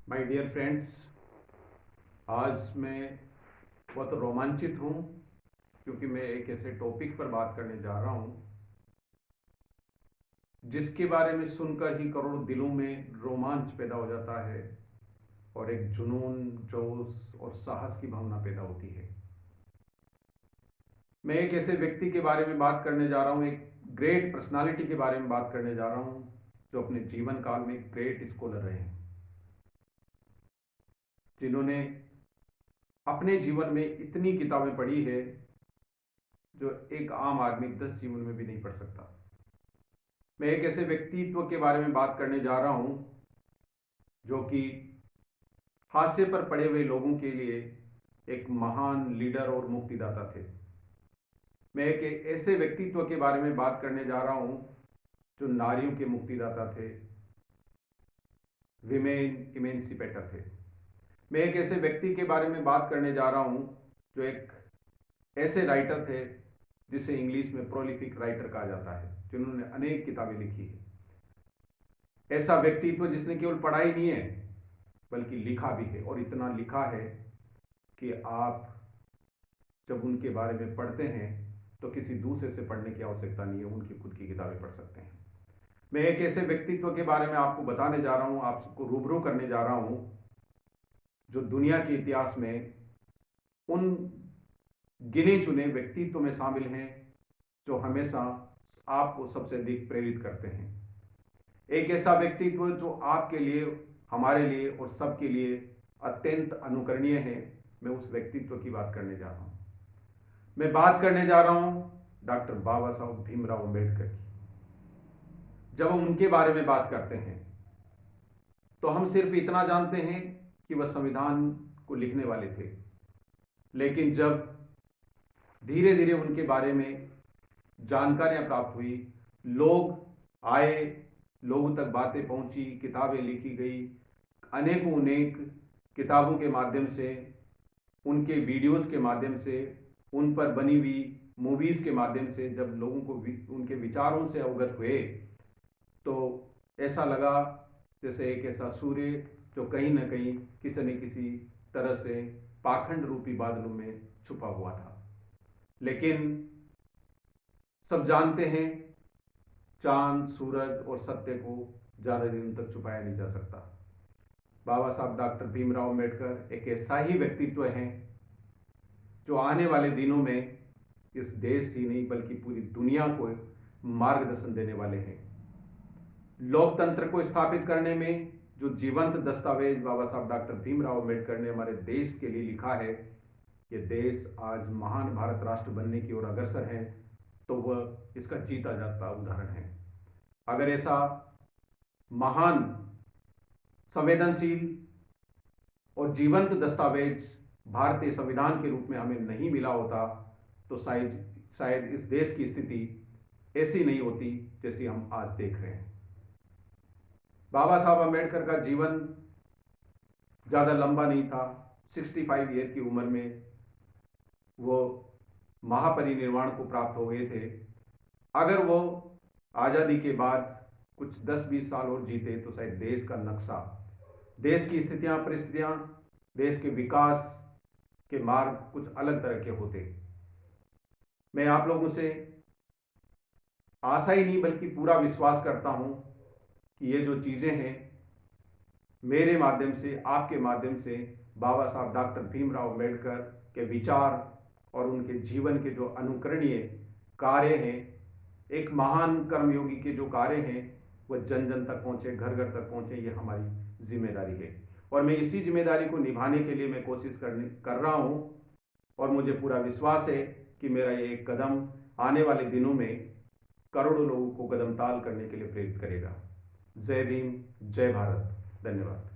My dear friends, आज मैं बहुत रोमांचित हूँ क्योंकि मैं एक ऐसे टॉपिक पर बात करने जा रहा हूँ जिसके बारे में सुनकर ही करोड़ों दिलों में रोमांच पैदा हो जाता है और एक जुनून, जोश और साहस की भावना पैदा होती है। मैं एक ऐसे व्यक्ति के बारे में बात करने जा रहा हूँ, एक ग्रेट पर्सनालिटी के बारे में बात करने जा रहा हूँ जो अपने जीवन काल में ग्रेट स्कॉलर रहे हैं, जिन्होंने अपने जीवन में इतनी किताबें पढ़ी है जो एक आम आदमी 10 जीवन में भी नहीं पढ़ सकता। मैं एक ऐसे व्यक्तित्व के बारे में बात करने जा रहा हूं जो कि हाशिए पर पड़े हुए लोगों के लिए एक महान लीडर और मुक्तिदाता थे। मैं एक ऐसे व्यक्तित्व के बारे में बात करने जा रहा हूं जो नारियों के मुक्तिदाता थे, विमेन इमेंसिपेटर थे। मैं एक ऐसे व्यक्ति के बारे में बात करने जा रहा हूं जो एक ऐसे राइटर थे जिसे इंग्लिश में प्रोलिफिक राइटर कहा जाता है, जिन्होंने अनेक किताबें लिखी है। ऐसा व्यक्तित्व जिसने केवल पढ़ाई नहीं है बल्कि लिखा भी है, और इतना लिखा है कि आप जब उनके बारे में पढ़ते हैं तो किसी दूसरे से पढ़ने की आवश्यकता नहीं है, उनकी खुद की किताबें पढ़ सकते हैं। मैं एक ऐसे व्यक्तित्व के बारे में आपको बताने जा रहा हूं, आपको रूबरू करने जा रहा हूं जो दुनिया के इतिहास में उन गिने चुने व्यक्तित्व में शामिल हैं जो हमेशा आपको सबसे अधिक प्रेरित करते हैं। एक ऐसा व्यक्तित्व जो आपके लिए, हमारे लिए और सबके लिए अत्यंत अनुकरणीय है। मैं उस व्यक्तित्व की बात करने जा रहा हूं। मैं बात करने जा रहा हूं डॉक्टर बाबा साहब भीमराव अंबेडकर की। जब हम उनके बारे में बात करते हैं तो हम सिर्फ इतना जानते हैं कि वह संविधान को लिखने वाले थे, लेकिन जब धीरे धीरे उनके बारे में जानकारियां प्राप्त हुई, लोग आए, लोगों तक बातें पहुंची, किताबें लिखी गई, अनेकों अनेक किताबों के माध्यम से, उनके वीडियोस के माध्यम से, उन पर बनी हुई मूवीज़ के माध्यम से जब लोगों को उनके विचारों से अवगत हुए तो ऐसा लगा जैसे एक ऐसा सूर्य जो कहीं ना कहीं किसी न किसी तरह से पाखंड रूपी बादलों में छुपा हुआ था। लेकिन सब जानते हैं चांद, सूरज और सत्य को ज़्यादा दिन तक छुपाया नहीं जा सकता। बाबा साहब डॉक्टर भीमराव अंबेडकर एक ऐसा ही व्यक्तित्व है जो आने वाले दिनों में इस देश ही नहीं बल्कि पूरी दुनिया को मार्गदर्शन देने वाले हैं। लोकतंत्र को स्थापित करने में जो जीवंत दस्तावेज बाबा साहब डॉक्टर भीमराव अंबेडकर ने हमारे देश के लिए लिखा है, ये देश आज महान भारत राष्ट्र बनने की ओर अग्रसर है, तो वह इसका जीता जाता उदाहरण है। अगर ऐसा महान, संवेदनशील और जीवंत दस्तावेज भारतीय संविधान के रूप में हमें नहीं मिला होता तो शायद इस देश की स्थिति ऐसी नहीं होती जैसी हम आज देख रहे हैं। बाबा साहब अंबेडकर का जीवन ज़्यादा लंबा नहीं था। 65 ईयर की उम्र में वो महापरिनिर्वाण को प्राप्त हो गए थे। अगर वो आज़ादी के बाद कुछ 10-20 साल और जीते तो शायद देश का नक्शा, देश की स्थितियां, परिस्थितियां, देश के विकास के मार्ग कुछ अलग तरह के होते। मैं आप लोगों से आशा ही नहीं बल्कि पूरा विश्वास करता हूं कि ये जो चीज़ें हैं मेरे माध्यम से, आपके माध्यम से, बाबा साहब डॉक्टर भीमराव अंबेडकर के विचार और उनके जीवन के जो अनुकरणीय कार्य हैं, एक महान कर्मयोगी के जो कार्य हैं, वह जन जन तक पहुँचे, घर घर तक पहुँचे, ये हमारी जिम्मेदारी है। और मैं इसी जिम्मेदारी को निभाने के लिए मैं कोशिश कर रहा हूँ, और मुझे पूरा विश्वास है कि मेरा ये एक कदम आने वाले दिनों में करोड़ों लोगों को कदम ताल करने के लिए प्रेरित करेगा। जय भीम, जय भारत, धन्यवाद।